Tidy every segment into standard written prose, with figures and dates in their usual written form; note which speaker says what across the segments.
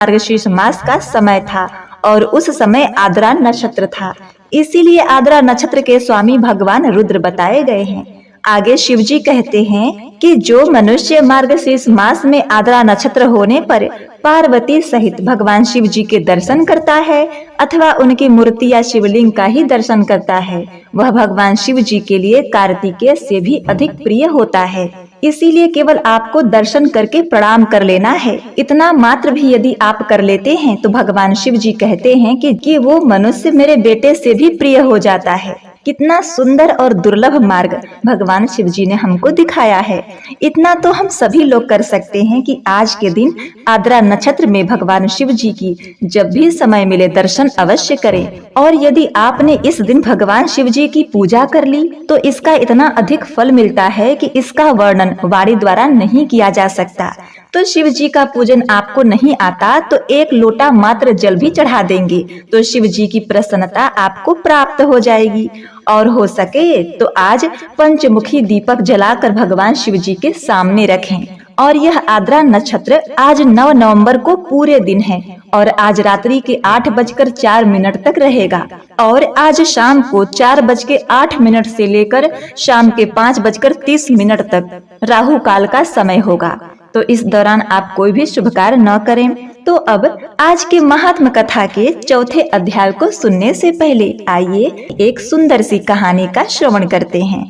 Speaker 1: मार्गशीर्ष मास का समय था और उस समय आद्रा नक्षत्र था। इसीलिए आद्रा नक्षत्र के स्वामी भगवान रुद्र बताए गए हैं। आगे शिव जी कहते हैं कि जो मनुष्य मार्गशीर्ष मास में आद्रा नक्षत्र होने पर पार्वती सहित भगवान शिव जी के दर्शन करता है अथवा उनकी मूर्ति या शिवलिंग का ही दर्शन करता है, वह भगवान शिव जी के लिए कार्तिकेय से भी अधिक प्रिय होता है। इसीलिए केवल आपको दर्शन करके प्रणाम कर लेना है। इतना मात्र भी यदि आप कर लेते हैं तो भगवान शिव जी कहते हैं कि वो मनुष्य मेरे बेटे से भी प्रिय हो जाता है। कितना सुंदर और दुर्लभ मार्ग भगवान शिव जी ने हमको दिखाया है। इतना तो हम सभी लोग कर सकते हैं कि आज के दिन आद्रा नक्षत्र में भगवान शिव जी की जब भी समय मिले दर्शन अवश्य करें। और यदि आपने इस दिन भगवान शिव जी की पूजा कर ली तो इसका इतना अधिक फल मिलता है कि इसका वर्णन वाणी द्वारा नहीं किया जा सकता। तो शिव जी का पूजन आपको नहीं आता तो एक लोटा मात्र जल भी चढ़ा देंगे तो शिव जी की प्रसन्नता आपको प्राप्त हो जाएगी। और हो सके तो आज पंचमुखी दीपक जलाकर भगवान शिव जी के सामने रखें। और यह आद्रा नक्षत्र आज 9 नवंबर को पूरे दिन है और आज रात्रि के 8:04 तक रहेगा और आज शाम को 4:08 से लेकर शाम के 5:30 तक राहु काल का समय होगा। तो इस दौरान आप कोई भी शुभ कार्य न करें। तो अब आज के महात्म कथा के चौथे अध्याय को सुनने से पहले आइए एक सुंदर सी कहानी का श्रवण करते हैं।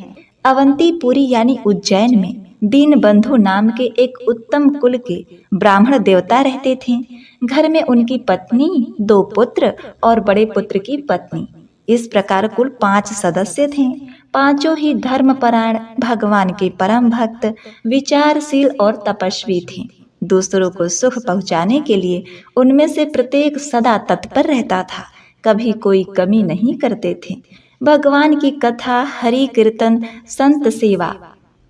Speaker 1: अवंतीपुरी यानी उज्जैन में दीनबंधु नाम के एक उत्तम कुल के ब्राह्मण देवता रहते थे। घर में उनकी पत्नी, 2 पुत्र और बड़े पुत्र की पत्नी। इस प्रकार कुल 5 सदस्य थे। पांचों ही धर्मपरायण, भगवान के परम भक्त, विचारशील और तपस्वी थे। दूसरों को सुख पहुंचाने के लिए उनमें से प्रत्येक सदा तत्पर रहता था, कभी कोई कमी नहीं करते थे। भगवान की कथा, हरि कीर्तन, संत सेवा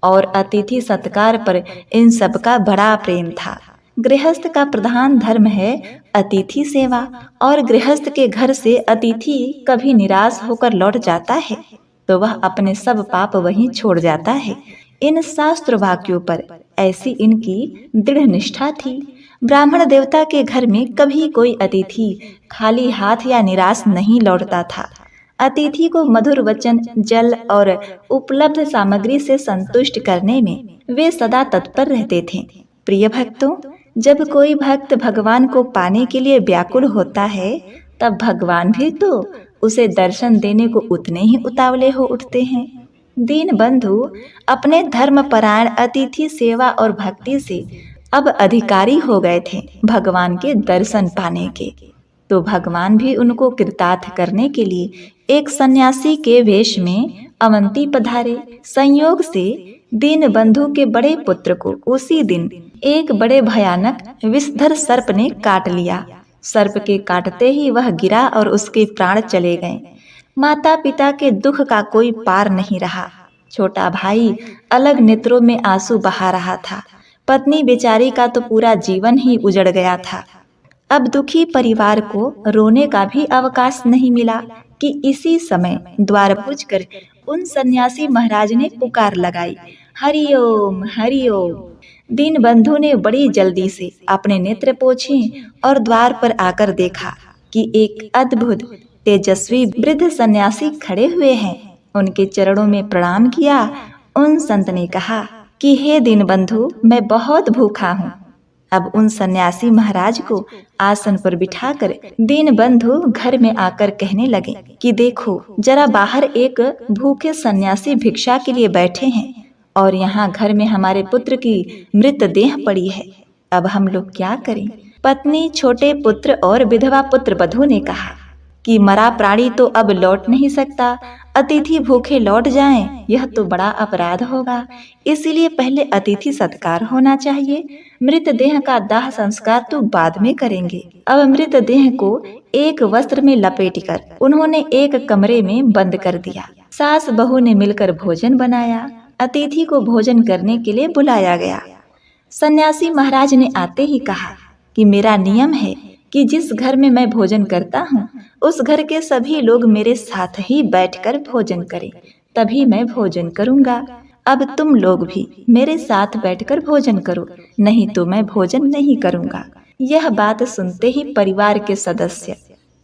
Speaker 1: और अतिथि सत्कार पर इन सब का बड़ा प्रेम था। गृहस्थ का प्रधान धर्म है अतिथि सेवा और गृहस्थ के घर से अतिथि कभी निराश होकर लौट जाता है तो वह अपने सब पाप वहीं छोड़ जाता है। इन शास्त्र वाक्यों पर ऐसी इनकी दृढ़ निष्ठा थी। ब्राह्मण देवता के घर में कभी कोई अतिथि खाली हाथ या निराश नहीं लौटता था। अतिथि को मधुर वचन, जल और उपलब्ध सामग्री से संतुष्ट करने में वे सदा तत्पर रहते थे। प्रिय भक्तों, जब कोई भक्त भगवान को पाने के लिए व्याकुल होता है तब भगवान भी तो उसे दर्शन देने को उतने ही उतावले हो उठते हैं। दीनबंधु अपने धर्मपरायण अतिथि सेवा और भक्ति से अब अधिकारी हो गए थे भगवान के दर्शन पाने के। तो भगवान भी उनको कृतार्थ करने के लिए एक सन्यासी के वेश में अवंती पधारे। संयोग से दीनबंधु के बड़े पुत्र को उसी दिन एक बड़े भयानक विषधर सर्प ने काट लिया। सर्प के काटते ही वह गिरा और उसके प्राण चले गए। माता पिता के दुख का कोई पार नहीं रहा। छोटा भाई अलग नेत्रों में आंसू बहा रहा था। पत्नी बेचारी का तो पूरा जीवन ही उजड़ गया था। अब दुखी परिवार को रोने का भी अवकाश नहीं मिला कि इसी समय द्वार पूछकर उन सन्यासी महाराज ने पुकार लगाई, हरिओम हरिओम। दीनबंधु ने बड़ी जल्दी से अपने नेत्र पोंछे और द्वार पर आकर देखा कि एक अद्भुत तेजस्वी वृद्ध सन्यासी खड़े हुए हैं। उनके चरणों में प्रणाम किया। उन संत ने कहा कि हे दीनबंधु, मैं बहुत भूखा हूँ। अब उन सन्यासी महाराज को आसन पर बिठाकर दीनबंधु घर में आकर कहने लगे कि देखो जरा बाहर एक भूखे सन्यासी भिक्षा के लिए बैठे हैं और यहाँ घर में हमारे पुत्र की मृतदेह पड़ी है। अब हम लोग क्या करें? पत्नी, छोटे पुत्र और विधवा पुत्र वधू ने कहा कि मरा प्राणी तो अब लौट नहीं सकता। अतिथि भूखे लौट जाएं, यह तो बड़ा अपराध होगा। इसीलिए पहले अतिथि सत्कार होना चाहिए। मृतदेह का दाह संस्कार तो बाद में करेंगे। अब मृतदेह को एक वस्त्र में लपेटकर उन्होंने एक कमरे में बंद कर दिया। सास बहू ने मिलकर भोजन बनाया। अतिथि को भोजन करने के लिए बुलाया गया। सन्यासी महाराज ने आते ही कहा कि मेरा नियम है कि जिस घर में मैं भोजन करता हूँ उस घर के सभी लोग मेरे साथ ही बैठकर भोजन करें, तभी मैं भोजन करूँगा। अब तुम लोग भी मेरे साथ बैठकर भोजन करो, नहीं तो मैं भोजन नहीं करूँगा। यह बात सुनते ही परिवार के सदस्य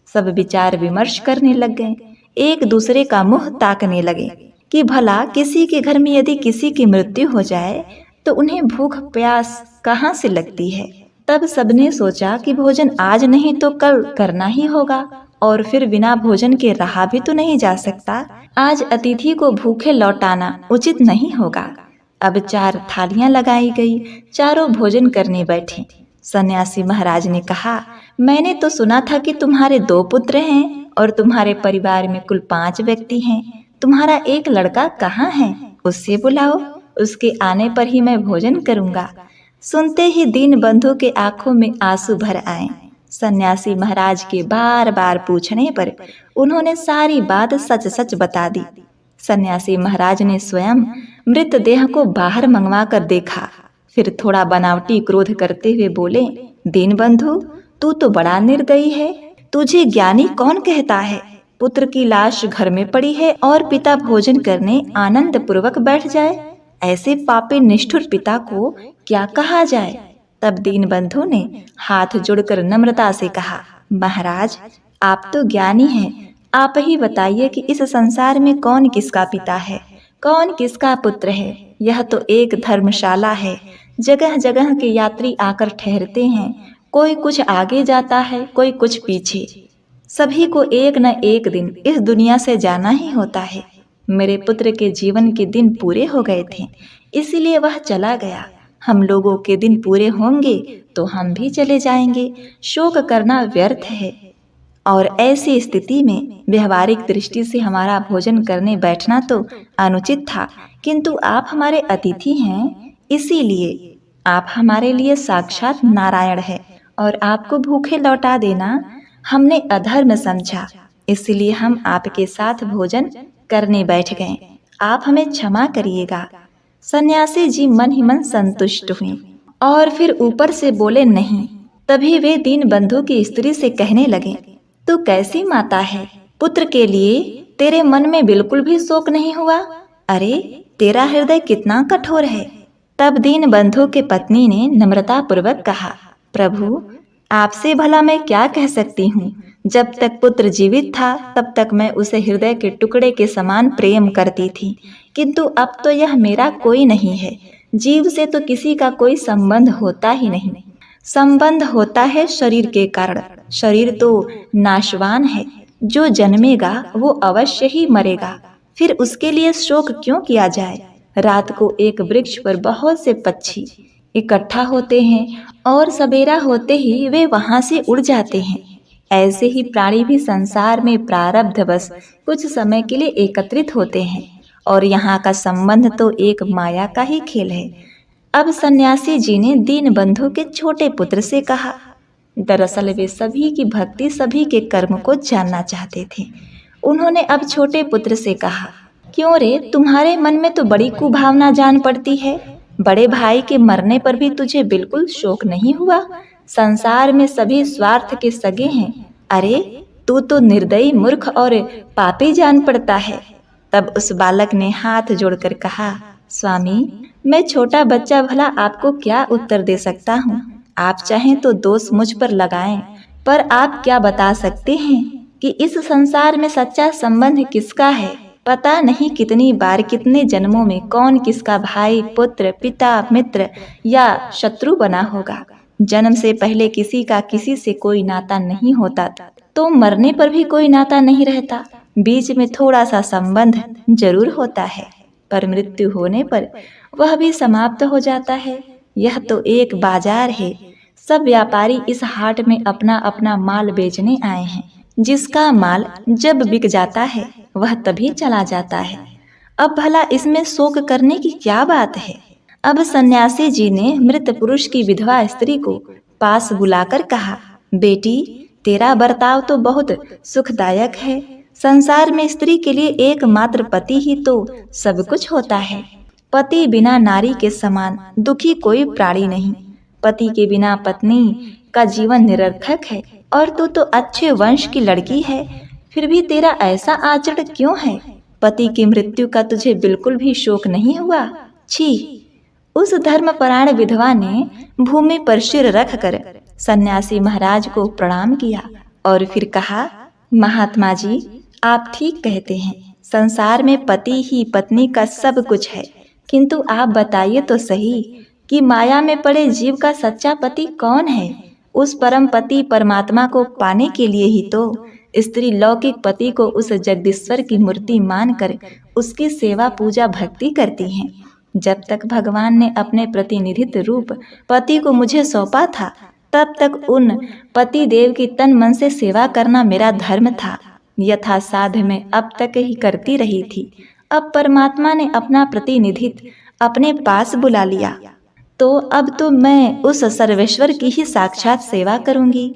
Speaker 1: सब विचार विमर्श करने लग गए। एक दूसरे का मुंह ताकने लगे कि भला किसी के घर में यदि किसी की मृत्यु हो जाए तो उन्हें भूख प्यास कहाँ से लगती है। तब सबने सोचा कि भोजन आज नहीं तो कल करना ही होगा, और फिर बिना भोजन के रहा भी तो नहीं जा सकता। आज अतिथि को भूखे लौटाना उचित नहीं होगा। अब 4 थालियां लगाई गई, चारों भोजन करने बैठे। सन्यासी महाराज ने कहा, मैंने तो सुना था कि तुम्हारे 2 पुत्र हैं और तुम्हारे परिवार में कुल 5 व्यक्ति हैं। तुम्हारा एक लड़का कहाँ है? उससे बुलाओ, उसके आने पर ही मैं भोजन करूंगा। सुनते ही दीनबंधु के आंखों में आंसू भर आए। सन्यासी महाराज के बार बार पूछने पर उन्होंने सारी बात सच सच बता दी। सन्यासी महाराज ने स्वयं मृतदेह को बाहर मंगवा कर देखा, फिर थोड़ा बनावटी क्रोध करते हुए बोले, दीनबंधु, तू तो बड़ा निर्दयी है। तुझे ज्ञानी कौन कहता है? पुत्र की लाश घर में पड़ी है और पिता भोजन करने आनंद पूर्वक बैठ जाए। ऐसे पापी निष्ठुर पिता को क्या कहा जाए? तब दीनबंधु ने हाथ जोड़कर नम्रता से कहा, महाराज, आप तो ज्ञानी हैं, आप ही बताइए कि इस संसार में कौन किसका पिता है, कौन किसका पुत्र है। यह तो एक धर्मशाला है, जगह जगह के यात्री आकर ठहरते हैं। कोई कुछ आगे जाता है, कोई कुछ पीछे। सभी को एक न एक दिन इस दुनिया से जाना ही होता है। मेरे पुत्र के जीवन के दिन पूरे हो गए थे, इसीलिए वह चला गया। हम लोगों के दिन पूरे होंगे तो हम भी चले जाएंगे। शोक करना व्यर्थ है। और ऐसी स्थिति में व्यवहारिक दृष्टि से हमारा भोजन करने बैठना तो अनुचित था, किंतु आप हमारे अतिथि हैं, इसीलिए आप हमारे लिए साक्षात नारायण है और आपको भूखे लौटा देना हमने अधर्म समझा, इसलिए हम आपके साथ भोजन करने बैठ गए। आप हमें क्षमा करिएगा। सन्यासी जी मन ही मन संतुष्ट हुए और फिर ऊपर से बोले नहीं। तभी वे दीनबंधु की स्त्री से कहने लगे, तू कैसी माता है? पुत्र के लिए तेरे मन में बिल्कुल भी शोक नहीं हुआ? अरे, तेरा हृदय कितना कठोर है। तब दीनबंधु के पत्नी ने नम्रता पूर्वक कहा, प्रभु, आपसे भला मैं क्या कह सकती हूँ। जब तक पुत्र जीवित था तब तक मैं उसे हृदय के टुकड़े के समान प्रेम करती थी, किंतु अब तो यह मेरा कोई नहीं है। जीव से तो किसी का कोई संबंध होता ही नहीं। संबंध होता है शरीर के कारण। शरीर तो नाशवान है, जो जन्मेगा वो अवश्य ही मरेगा। फिर उसके लिए शोक क्यों किया जाए। रात को एक वृक्ष पर बहुत से पक्षी इकट्ठा होते हैं और सवेरा होते ही वे वहां से उड़ जाते हैं। ऐसे ही प्राणी भी संसार में प्रारब्धवश कुछ समय के लिए एकत्रित होते हैं और यहाँ का संबंध तो एक माया का ही खेल है। अब सन्यासी जी ने दीनबंधु के छोटे पुत्र से कहा, दरअसल वे सभी की भक्ति, सभी के कर्म को जानना चाहते थे। उन्होंने अब छोटे पुत्र से कहा, क्यों रे, तुम्हारे मन में तो बड़ी कुभावना जान पड़ती है। बड़े भाई के मरने पर भी तुझे बिल्कुल शोक नहीं हुआ। संसार में सभी स्वार्थ के सगे हैं। अरे, तू तो निर्दयी, मूर्ख और पापी जान पड़ता है। तब उस बालक ने हाथ जोड़कर कहा, स्वामी, मैं छोटा बच्चा, भला आपको क्या उत्तर दे सकता हूँ। आप चाहें तो दोष मुझ पर लगाएं, पर आप क्या बता सकते हैं कि इस संसार में सच्चा संबंध किसका है। पता नहीं कितनी बार, कितने जन्मों में कौन किसका भाई, पुत्र, पिता, मित्र या शत्रु बना होगा। जन्म से पहले किसी का किसी से कोई नाता नहीं होता, तो मरने पर भी कोई नाता नहीं रहता। बीच में थोड़ा सा संबंध जरूर होता है, पर मृत्यु होने पर वह भी समाप्त हो जाता है। यह तो एक बाजार है। सब व्यापारी इस हाट में अपना अपना माल बेचने आए हैं। जिसका माल जब बिक जाता है वह तभी चला जाता है। अब भला इसमें शोक करने की क्या बात है। अब सन्यासी जी ने मृत पुरुष की विधवा स्त्री को पास बुलाकर कहा, बेटी, तेरा बर्ताव तो बहुत सुखदायक है। संसार में स्त्री के लिए एकमात्र पति ही तो सब कुछ होता है। पति बिना नारी के समान दुखी कोई प्राणी नहीं। पति के बिना पत्नी का जीवन निरर्थक है। और तू तो अच्छे वंश की लड़की है, फिर भी तेरा ऐसा आचरण क्यों है। पति की मृत्यु का तुझे बिल्कुल भी शोक नहीं हुआ। छी। उस धर्मपरायण विधवा ने भूमि पर सिर रखकर सन्यासी महाराज को प्रणाम किया और फिर कहा, महात्मा जी, आप ठीक कहते हैं, संसार में पति ही पत्नी का सब कुछ है, किंतु आप बताइए तो सही कि माया में पड़े जीव का सच्चा पति कौन है? उस परम पति परमात्मा को पाने के लिए ही तो स्त्री लौकिक पति को उस जगदीश्वर की मूर्ति मानकर उसकी सेवा पूजा भक्ति करती हैं। जब तक भगवान ने अपने प्रतिनिधित्व रूप पति को मुझे सौंपा था, तब तक उन पति देव की तन मन से सेवा करना मेरा धर्म था। यथा साध्य में अब तक ही करती रही थी। अब परमात्मा ने अपना प्रतिनिधित्व अपने पास बुला लिया, तो अब तो मैं उस सर्वेश्वर की ही साक्षात सेवा करूंगी।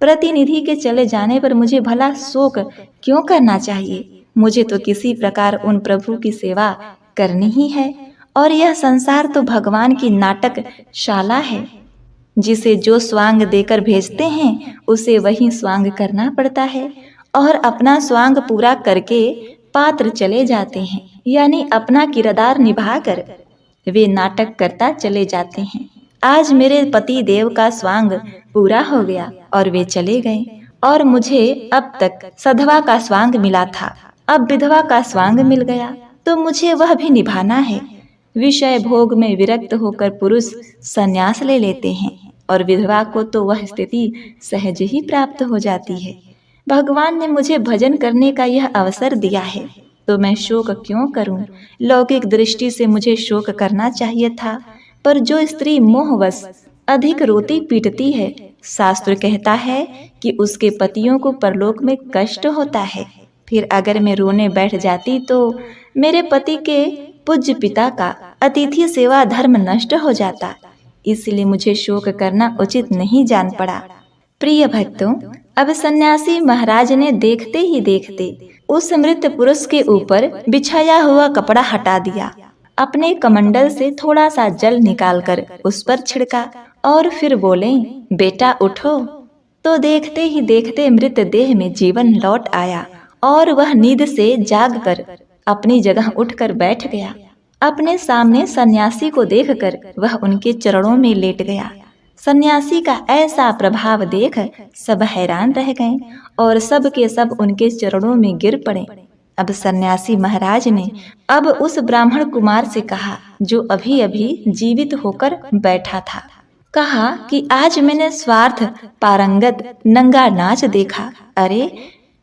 Speaker 1: प्रतिनिधि के चले जाने पर मुझे भला शोक क्यों करना चाहिए? मुझे तो किसी प्रकार उन प्रभु की सेवा करनी ही है, और यह संसार तो भगवान की नाटक शाला है। जिसे जो स्वांग देकर भेजते हैं उसे वही स्वांग करना पड़ता है, और अपना स्वांग पूरा करके पात्र चले जाते हैं, यानी अपना किरदार निभाकर वे नाटक करता चले जाते हैं। आज मेरे पति देव का स्वांग पूरा हो गया और वे चले गए, और मुझे अब तक सधवा का स्वांग मिला था, अब विधवा का स्वांग मिल गया, तो मुझे वह भी निभाना है। विषय भोग में विरक्त होकर पुरुष संन्यास ले लेते हैं, और विधवा को तो वह स्थिति सहज ही प्राप्त हो जाती है। भगवान ने मुझे भजन करने का यह अवसर दिया है, तो मैं शोक क्यों करूं? लौकिक दृष्टि से मुझे शोक करना चाहिए था, पर जो स्त्री मोहवश अधिक रोती पीटती है, शास्त्र कहता है कि उसके पतियों को परलोक में कष्ट होता है। फिर अगर मैं रोने बैठ जाती तो मेरे पति के पूज्य पिता का अतिथि सेवा धर्म नष्ट हो जाता, इसलिए मुझे शोक करना उचित नहीं जान पड़ा। प्रिय भक्तों, अब सन्यासी महाराज ने देखते ही देखते उस मृत पुरुष के ऊपर बिछाया हुआ कपड़ा हटा दिया, अपने कमंडल से थोड़ा सा जल निकालकर उस पर छिड़का और फिर बोले, बेटा उठो। तो देखते ही देखते मृत देह में जीवन लौट आया, और वह नींद से जागकर अपनी जगह उठकर बैठ गया। अपने सामने सन्यासी को देखकर वह उनके चरणों में लेट गया। सन्यासी का ऐसा प्रभाव देख सब हैरान रह गए, और सब के सब उनके चरणों में गिर पड़े। अब सन्यासी महाराज ने अब उस ब्राह्मण कुमार से कहा, जो अभी अभी जीवित होकर बैठा था, कहा कि आज मैंने स्वार्थ पारंगत नंगा नाच देखा। अरे,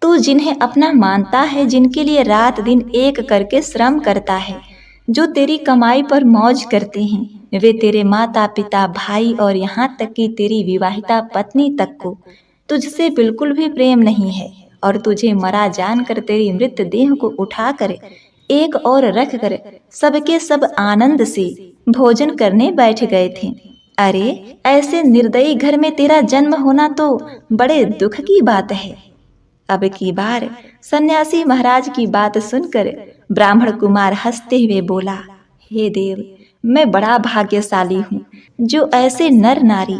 Speaker 1: तू जिन्हें अपना मानता है, जिनके लिए रात दिन एक करके श्रम करता है, जो तेरी कमाई पर मौज करते हैं, वे तेरे माता पिता भाई और यहाँ तक कि तेरी विवाहिता पत्नी तक को तुझसे बिल्कुल भी प्रेम नहीं है, और तुझे मरा जानकर तेरी मृत देह को उठाकर एक और रख कर सबके सब आनंद से भोजन करने बैठ गए थे। अरे, ऐसे निर्दयी घर में तेरा जन्म होना तो बड़े दुख की बात है। अब की बार सन्यासी महाराज की बात सुनकर ब्राह्मण कुमार हंसते हुए बोला, हे देव, मैं बड़ा भाग्यशाली हूँ जो ऐसे नर नारी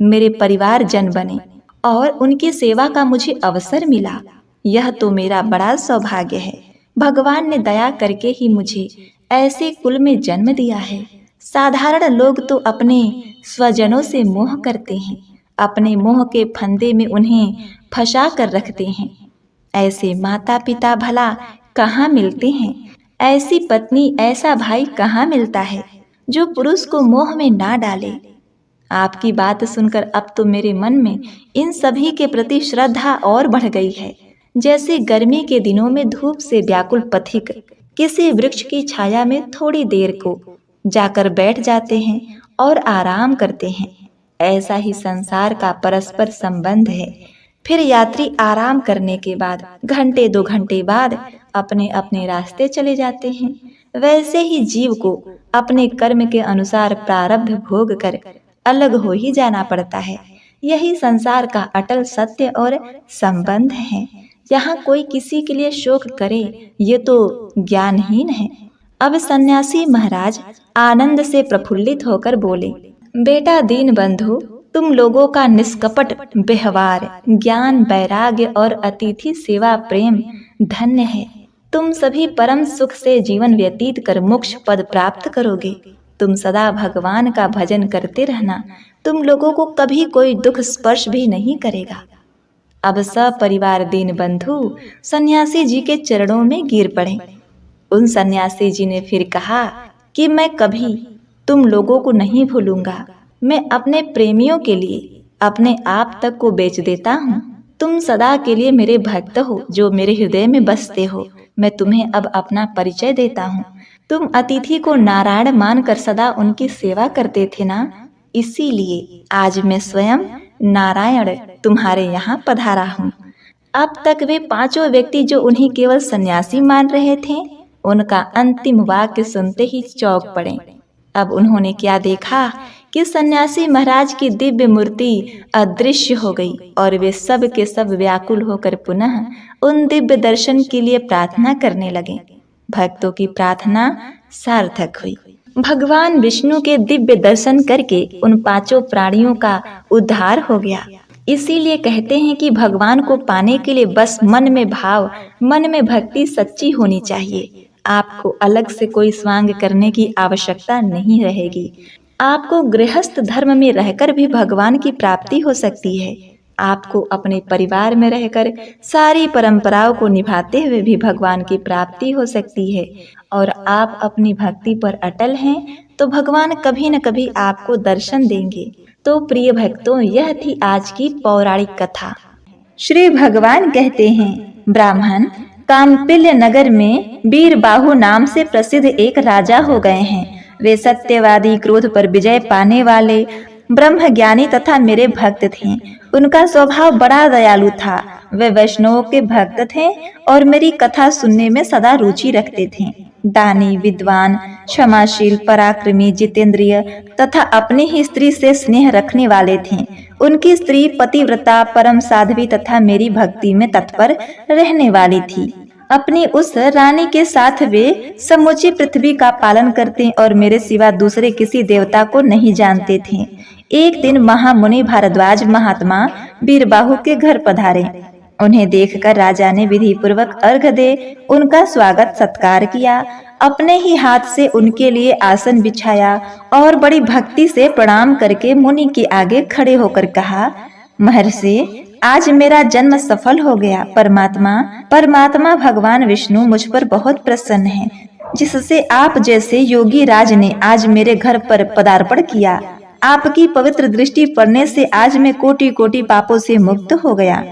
Speaker 1: मेरे परिवार जन बने और उनकी सेवा का मुझे अवसर मिला। यह तो मेरा बड़ा सौभाग्य है। भगवान ने दया करके ही मुझे ऐसे कुल में जन्म दिया है। साधारण लोग तो अपने स्वजनों से मोह करते हैं, अपने मोह के फंदे में उन्हें फंसा कर रखते हैं। ऐसे माता पिता भला कहाँ मिलते हैं? ऐसी पत्नी, ऐसा भाई कहाँ मिलता है जो पुरुष को मोह में ना डाले? आपकी बात सुनकर अब तो मेरे मन में इन सभी के प्रति श्रद्धा और बढ़ गई है। जैसे गर्मी के दिनों में धूप से व्याकुल पथिक किसी वृक्ष की छाया में थोड़ी देर को जाकर बैठ जाते हैं और आराम करते हैं, ऐसा ही संसार का परस्पर संबंध है। फिर यात्री आराम करने के बाद घंटे 2 घंटे बाद अपने अपने रास्ते चले जाते हैं। वैसे ही जीव को अपने कर्म के अनुसार प्रारब्ध भोग कर अलग हो ही जाना पड़ता है। यही संसार का अटल सत्य और संबंध है। यहाँ कोई किसी के लिए शोक करे, ये तो ज्ञानहीन है। अब सन्यासी महाराज आनंद से प्रफुल्लित होकर बोले, बेटा दीन बंधु, तुम लोगों का निष्कपट व्यवहार, ज्ञान, वैराग्य और अतिथि सेवा प्रेम धन्य है। तुम सभी परम सुख से जीवन व्यतीत कर मोक्ष पद प्राप्त करोगे। तुम सदा भगवान का भजन करते रहना, तुम लोगों को कभी कोई दुख स्पर्श भी नहीं करेगा। अब सब परिवार दीन बंधु सन्यासी जी के चरणों में गिर पड़े। उन सन्यासी जी ने फिर कहा कि मैं कभी तुम लोगों को नहीं भूलूंगा। मैं अपने प्रेमियों के लिए अपने आप तक को बेच देता हूँ। तुम सदा के लिए मेरे भक्त हो जो मेरे हृदय में बसते हो। मैं तुम्हें अब अपना परिचय देता हूँ। तुम अतिथि को नारायण मानकर सदा उनकी सेवा करते थे ना, इसीलिए आज मैं स्वयं नारायण तुम्हारे यहाँ पधारा हूँ। अब तक वे पांचों व्यक्ति जो उन्हें केवल सन्यासी मान रहे थे, उनका अंतिम वाक्य सुनते ही चौंक पड़े। अब उन्होंने क्या देखा कि सन्यासी महाराज की दिव्य मूर्ति अदृश्य हो गई और वे सब के सब व्याकुल होकर पुनः उन दिव्य दर्शन के लिए प्रार्थना करने लगे। भक्तों की प्रार्थना सार्थक हुई। भगवान विष्णु के दिव्य दर्शन करके उन पांचों प्राणियों का उद्धार हो गया। इसीलिए कहते हैं कि भगवान को पाने के लिए बस मन में भाव, मन में भक्ति सच्ची होनी चाहिए। आपको अलग से कोई स्वांग करने की आवश्यकता नहीं रहेगी। आपको गृहस्थ धर्म में रहकर भी भगवान की प्राप्ति हो सकती है। आपको अपने परिवार में रहकर सारी परंपराओं को निभाते हुए भी भगवान की प्राप्ति हो सकती है। और आप अपनी भक्ति पर अटल हैं तो भगवान कभी न कभी आपको दर्शन देंगे। तो प्रिय भक्तों, यह थी आज की पौराणिक कथा। श्री भगवान कहते हैं, ब्राह्मण काम्पिल्य नगर में वीरबाहु नाम से प्रसिद्ध एक राजा हो गए हैं। वे सत्यवादी, क्रोध पर विजय पाने वाले, ब्रह्म ज्ञानी तथा मेरे भक्त थे। उनका स्वभाव बड़ा दयालु था। वे वैष्णवों के भक्त थे और मेरी कथा सुनने में सदा रुचि रखते थे। दानी, विद्वान, क्षमाशील, पराक्रमी, जितेंद्रिय तथा अपनी ही स्त्री से स्नेह रखने वाले थे। उनकी स्त्री पतिव्रता, परम साध्वी तथा मेरी भक्ति में तत्पर रहने वाली थी। अपनी उस रानी के साथ वे समूची पृथ्वी का पालन करते और मेरे सिवा दूसरे किसी देवता को नहीं जानते थे। एक दिन महामुनि भारद्वाज महात्मा वीरबाहु के घर पधारे। उन्हें देखकर राजा ने विधि पूर्वक अर्घ दे उनका स्वागत सत्कार किया। अपने ही हाथ से उनके लिए आसन बिछाया और बड़ी भक्ति से प्रणाम करके मुनि के आगे खड़े होकर कहा, महर्षि, आज मेरा जन्म सफल हो गया। परमात्मा भगवान विष्णु मुझ पर बहुत प्रसन्न है, जिससे आप जैसे योगी राज ने आज मेरे घर पर पदार्पण किया। आपकी पवित्र दृष्टि पड़ने से आज मैं कोटि कोटि पापों से मुक्त हो गया।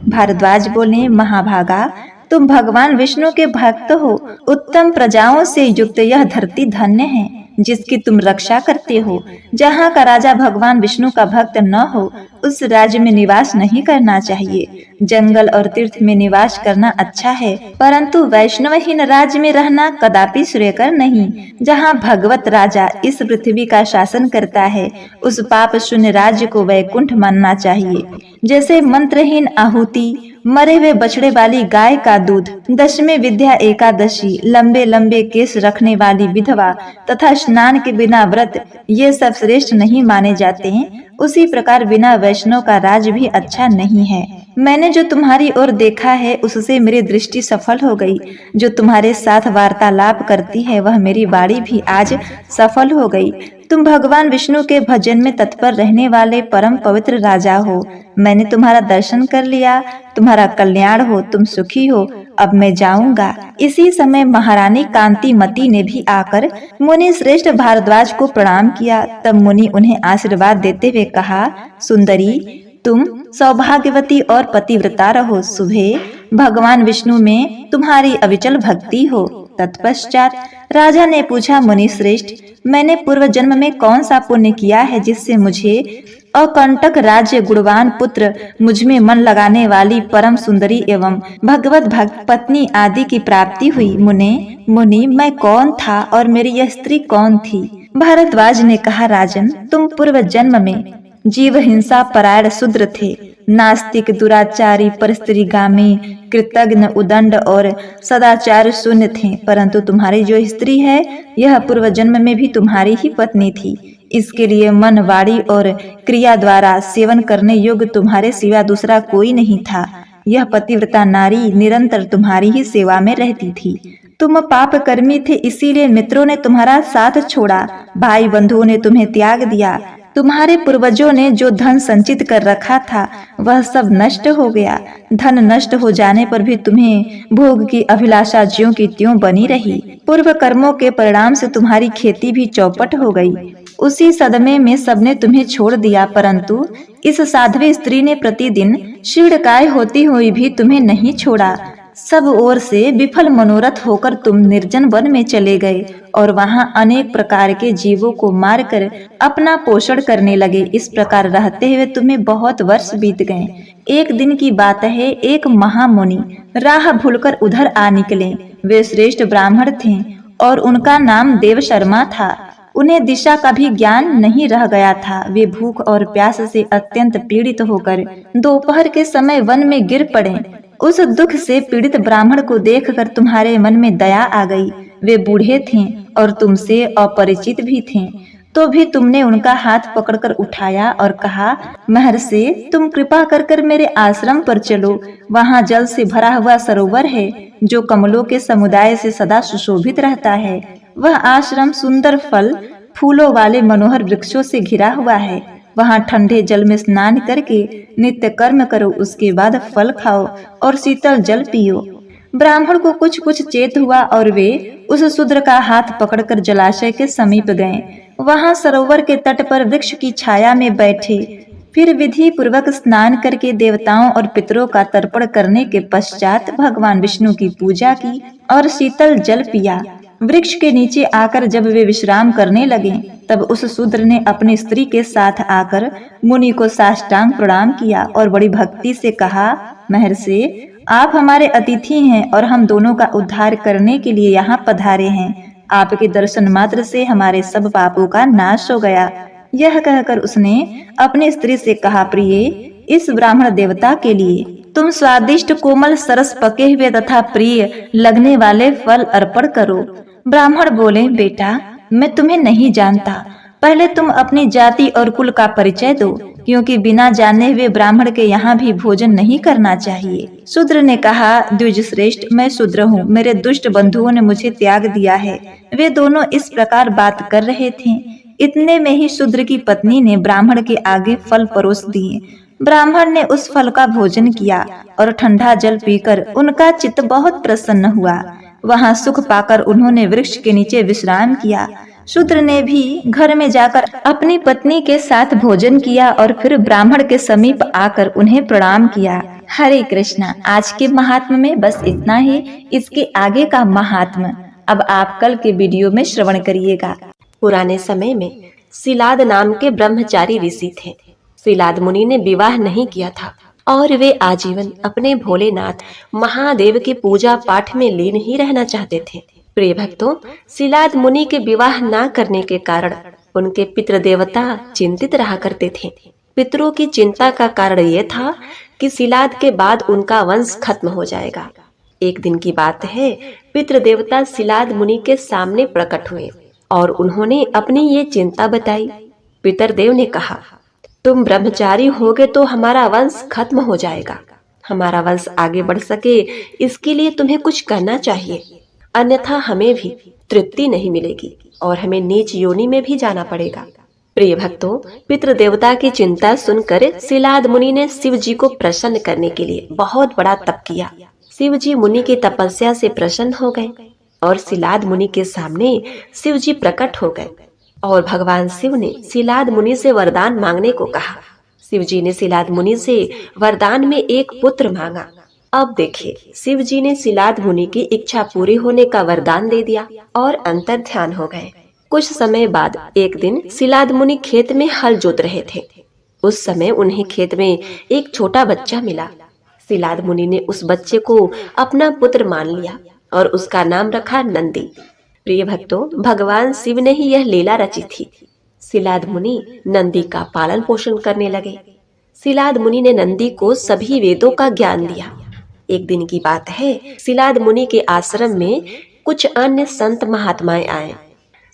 Speaker 1: भारद्वाज बोले, महाभागा, तुम भगवान विष्णु के भक्त हो। उत्तम प्रजाओं से युक्त यह धरती धन्य है जिसकी तुम रक्षा करते हो। जहाँ का राजा भगवान विष्णु का भक्त न हो, उस राज्य में निवास नहीं करना चाहिए। जंगल और तीर्थ में निवास करना अच्छा है, परंतु वैष्णवहीन राज्य में रहना कदापि श्रेयकर नहीं। जहाँ भगवत राजा इस पृथ्वी का शासन करता है, उस पाप शून्य राज्य को वैकुंठ मानना चाहिए। जैसे मंत्रहीन आहुति, मरे हुए बछड़े वाली गाय का दूध, दशमी विद्या एकादशी, लंबे लंबे केस रखने वाली विधवा तथा स्नान के बिना व्रत, ये सब श्रेष्ठ नहीं माने जाते हैं। उसी प्रकार बिना वैष्णव का राज भी अच्छा नहीं है। मैंने जो तुम्हारी ओर देखा है उससे मेरी दृष्टि सफल हो गई। जो तुम्हारे साथ वार्तालाप करती है वह मेरी वाणी भी आज सफल हो गई। तुम भगवान विष्णु के भजन में तत्पर रहने वाले परम पवित्र राजा हो। मैंने तुम्हारा दर्शन कर लिया। तुम्हारा कल्याण हो, तुम सुखी हो। अब मैं जाऊंगा। इसी समय महारानी कांतिमती ने भी आकर मुनि श्रेष्ठ भारद्वाज को प्रणाम किया। तब मुनि उन्हें आशीर्वाद देते हुए कहा, सुंदरी, तुम सौभाग्यवती और पतिव्रता रहो। सुबह भगवान विष्णु में तुम्हारी अविचल भक्ति हो। तत्पश्चात राजा ने पूछा, मुनि श्रेष्ठ, मैंने पूर्व जन्म में कौन सा पुण्य किया है जिससे मुझे अकंटक राज्य, गुणवान पुत्र, मुझ में मन लगाने वाली परम सुंदरी एवं भगवत भक्त पत्नी आदि की प्राप्ति हुई। मुनि, मैं कौन था और मेरी यह स्त्री कौन थी? भारद्वाज ने कहा, राजन, तुम पूर्व जन्म में जीव हिंसा परायण शूद्र थे। नास्तिक, दुराचारी, परस्त्रीगामी, कृतज्ञ, उदंड और सदाचार शून्य थे। परंतु तुम्हारी जो स्त्री है, यह पूर्व जन्म में भी तुम्हारी ही पत्नी थी। इसके लिए मन, वाणी और क्रिया द्वारा सेवन करने योग्य तुम्हारे सिवा दूसरा कोई नहीं था। यह पतिव्रता नारी निरंतर तुम्हारी ही सेवा में रहती थी। तुम पाप कर्मी थे, इसीलिए मित्रों ने तुम्हारा साथ छोड़ा, भाई बंधुओं ने तुम्हें त्याग दिया। तुम्हारे पूर्वजों ने जो धन संचित कर रखा था वह सब नष्ट हो गया। धन नष्ट हो जाने पर भी तुम्हें भोग की अभिलाषा ज्यों की त्यों बनी रही। पूर्व कर्मों के परिणाम से तुम्हारी खेती भी चौपट हो गई। उसी सदमे में सबने तुम्हें छोड़ दिया, परंतु इस साध्वी स्त्री ने प्रतिदिन शीर्णकाय होती हुई भी तुम्हें नहीं छोड़ा। सब ओर से विफल मनोरथ होकर तुम निर्जन वन में चले गए और वहां अनेक प्रकार के जीवों को मारकर अपना पोषण करने लगे। इस प्रकार रहते हुए तुम्हें बहुत वर्ष बीत गए। एक दिन की बात है, एक महामुनि राह भूलकर उधर आ निकले। वे श्रेष्ठ ब्राह्मण थे और उनका नाम देव शर्मा था। उन्हें दिशा का भी ज्ञान नहीं रह गया था। वे भूख और प्यास से अत्यंत पीड़ित होकर दोपहर के समय वन में गिर पड़े। उस दुख से पीड़ित ब्राह्मण को देखकर तुम्हारे मन में दया आ गई। वे बूढ़े थे और तुमसे अपरिचित भी थे, तो भी तुमने उनका हाथ पकड़कर उठाया और कहा, महर्षि तुम कृपा कर मेरे आश्रम पर चलो। वहाँ जल से भरा हुआ सरोवर है जो कमलों के समुदाय से सदा सुशोभित रहता है। वह आश्रम सुंदर फल फूलों वाले मनोहर वृक्षों से घिरा हुआ है। वहाँ ठंडे जल में स्नान करके नित्य कर्म करो, उसके बाद फल खाओ और शीतल जल पियो। ब्राह्मण को कुछ चेत हुआ और वे उस शूद्र का हाथ पकड़कर जलाशय के समीप गए। वहां सरोवर के तट पर वृक्ष की छाया में बैठे। फिर विधि पूर्वक स्नान करके देवताओं और पितरों का तर्पण करने के पश्चात भगवान विष्णु की पूजा की और शीतल जल पिया। वृक्ष के नीचे आकर जब वे विश्राम करने लगे, तब उस शूद्र ने अपनी स्त्री के साथ आकर मुनि को साष्टांग प्रणाम किया और बड़ी भक्ति से कहा, महर्षि आप हमारे अतिथि हैं और हम दोनों का उद्धार करने के लिए यहाँ पधारे हैं। आपके दर्शन मात्र से हमारे सब पापों का नाश हो गया। यह कहकर उसने अपनी स्त्री से कहा, प्रिय इस ब्राह्मण देवता के लिए तुम स्वादिष्ट कोमल सरस पके हुए तथा प्रिय लगने वाले फल अर्पण करो। ब्राह्मण बोले, बेटा मैं तुम्हें नहीं जानता, पहले तुम अपनी जाति और कुल का परिचय दो, क्योंकि बिना जाने हुए ब्राह्मण के यहाँ भी भोजन नहीं करना चाहिए। शूद्र ने कहा, द्विज श्रेष्ठ मैं शूद्र हूँ, मेरे दुष्ट बंधुओं ने मुझे त्याग दिया है। वे दोनों इस प्रकार बात कर रहे थे, इतने में ही शूद्र की पत्नी ने ब्राह्मण के आगे फल परोस दिए। ब्राह्मण ने उस फल का भोजन किया और ठंडा जल पीकर उनका चित्त बहुत प्रसन्न हुआ। वहां सुख पाकर उन्होंने वृक्ष के नीचे विश्राम किया। शूद्र ने भी घर में जाकर अपनी पत्नी के साथ भोजन किया और फिर ब्राह्मण के समीप आकर उन्हें प्रणाम किया। हरे कृष्णा। आज के महात्म में बस इतना ही। इसके आगे का महात्म अब आप कल के वीडियो में श्रवण करिएगा।
Speaker 2: पुराने समय में सिलाद नाम के ब्रह्मचारी ऋषि थे। सिलाद मुनि ने विवाह नहीं किया था और वे आजीवन अपने भोलेनाथ महादेव की पूजा पाठ में लीन ही रहना चाहते थे। प्रिय भक्तों, सिलाद मुनि के विवाह न करने के कारण उनके पितृ देवता चिंतित रहा करते थे। पितरों की चिंता का कारण यह था कि सिलाद के बाद उनका वंश खत्म हो जाएगा। एक दिन की बात है, पितृ देवता सिलाद मुनि के सामने प्रकट हुए और उन्होंने अपनी ये चिंता बताई। पितरदेव ने कहा, तुम ब्रह्मचारी होगे तो हमारा वंश खत्म हो जाएगा। हमारा वंश आगे बढ़ सके इसके लिए तुम्हें कुछ करना चाहिए, अन्यथा हमें भी तृप्ति नहीं मिलेगी और हमें नीच योनि में भी जाना पड़ेगा। प्रिय भक्तों, पितृ देवता की चिंता सुनकर सिलाद मुनि ने शिव जी को प्रसन्न करने के लिए बहुत बड़ा तप किया। शिव जी मुनि की तपस्या से प्रसन्न हो गए और सिलाद मुनि के सामने शिव जी प्रकट हो गए और भगवान शिव ने सिलाद मुनि से वरदान मांगने को कहा। शिव जी ने सिलाद मुनि से वरदान में एक पुत्र मांगा। अब देखिए, शिव जी ने सिलाद मुनि की इच्छा पूरी होने का वरदान दे दिया और अंतर ध्यान हो गए। कुछ समय बाद एक दिन सिलाद मुनि खेत में हल जोत रहे थे। उस समय उन्हें खेत में एक छोटा बच्चा मिला। सिलाद मुनि ने उस बच्चे को अपना पुत्र मान लिया और उसका नाम रखा नंदी। प्रिय भक्तों, भगवान शिव ने ही यह लीला रची थी। सिलाद मुनि नंदी का पालन पोषण करने लगे। सिलाद मुनि ने नंदी को सभी वेदों का ज्ञान दिया। एक दिन की बात है, सिलाद मुनि के आश्रम में कुछ अन्य संत महात्माएं आए।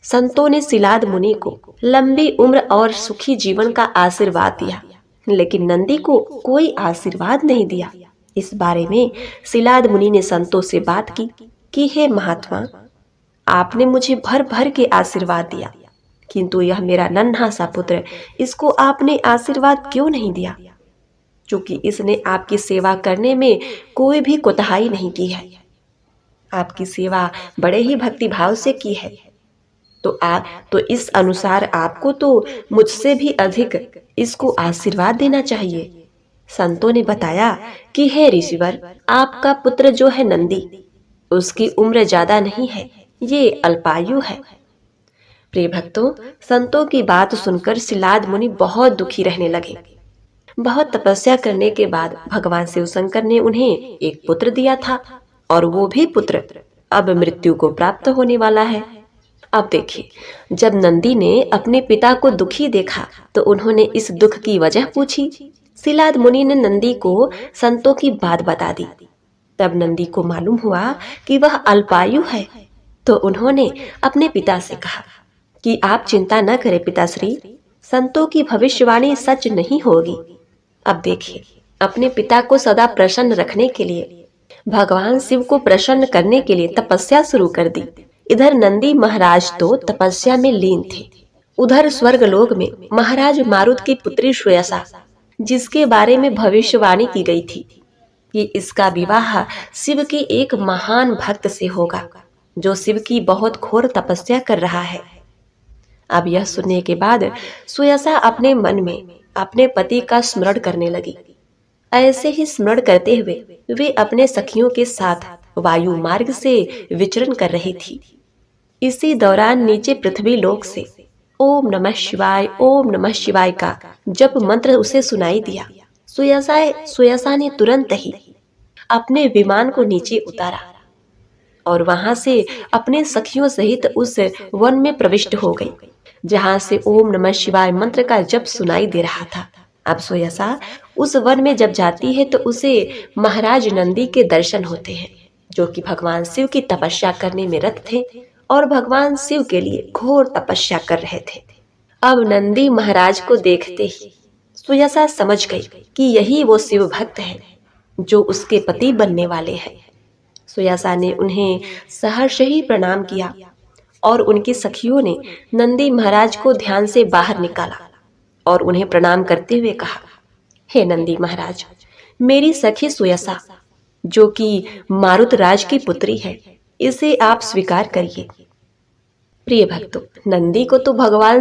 Speaker 2: संतों ने सिलाद मुनि को लंबी उम्र और सुखी जीवन का आशीर्वाद दिया, लेकिन नंदी को कोई आशीर्वाद नहीं दिया। इस बारे में सिलाद मुनि ने संतों से बात की कि हे महात्मा, आपने मुझे भर भर के आशीर्वाद दिया, किंतु यह मेरा नन्हा सा पुत्र, इसको आपने आशीर्वाद क्यों नहीं दिया? क्योंकि इसने आपकी सेवा करने में कोई भी कोताही नहीं की है, आपकी सेवा बड़े ही भक्ति भाव से की है। तो इस अनुसार आपको तो मुझसे भी अधिक इसको आशीर्वाद देना चाहिए। संतों ने बताया कि हे ऋषिवर, आपका पुत्र जो है नंदी, उसकी उम्र ज्यादा नहीं है, ये अल्पायु है। प्रिय भक्तों, संतों की बात सुनकर सिलाद मुनि बहुत दुखी रहने लगे। बहुत तपस्या करने के बाद भगवान शिव शंकर ने उन्हें एक पुत्र दिया था, और वो भी पुत्र अब मृत्यु को प्राप्त होने वाला है। अब देखिए, जब नंदी ने अपने पिता को दुखी देखा तो उन्होंने इस दुख की वजह पूछी। सिलाद मुनि ने नंदी को संतों की बात बता दी। तब नंदी को मालूम हुआ कि वह अल्पायु है, तो उन्होंने अपने पिता से कहा कि आप चिंता न करें पिताश्री, संतों की भविष्यवाणी सच नहीं होगी। अब देखिए, अपने पिता को सदा प्रसन्न रखने के लिए, भगवान शिव को प्रसन्न करने के लिए तपस्या शुरू कर दी। इधर नंदी महाराज तो तपस्या में लीन थे, उधर स्वर्गलोक में महाराज मारुत की पुत्री श्वेसा, जिसके बारे में भविष्यवाणी की गई थी कि इसका विवाह शिव के एक महान भक्त से होगा, जो शिव की बहुत घोर तपस्या कर रहा है। अब यह सुनने के बाद श्वेसा अपने मन में अपने पति का स्मरण करने लगी। ऐसे ही स्मरण करते हुए वे अपने सखियों के साथ वायु मार्ग से विचरण कर रही थी। इसी दौरान नीचे पृथ्वी लोक से ओम नमः शिवाय का जप मंत्र उसे सुनाई दिया। सुयसा ने तुरंत ही अपने विमान को नीचे उतारा और वहां से अपने सखियों सहित उस वन में प्रविष्ट हो गई, जहां से ओम नमः शिवाय मंत्र का जप सुनाई दे रहा था। अब सुयसा उस वन में जब जाती है तो उसे महाराज नंदी के दर्शन होते हैं, जो कि भगवान शिव की तपस्या करने में रत थे और भगवान शिव के लिए घोर तपस्या कर रहे थे। अब नंदी महाराज को देखते ही सुयसा समझ गई कि यही वो शिव भक्त है जो उसके पति बनने वाले हैं। सुयसा ने उन्हें सहर्ष ही प्रणाम किया और उनकी सखियों ने नंदी महाराज को ध्यान से बाहर निकाला और उन्हें प्रणाम करते हुए कहा, हे नंदी महाराज, मेरी सखी सुयसा, जो कि मारुत राज की पुत्री है, इसे आप स्वीकार करिए। प्रिय भक्तों, नंदी को तो भगवान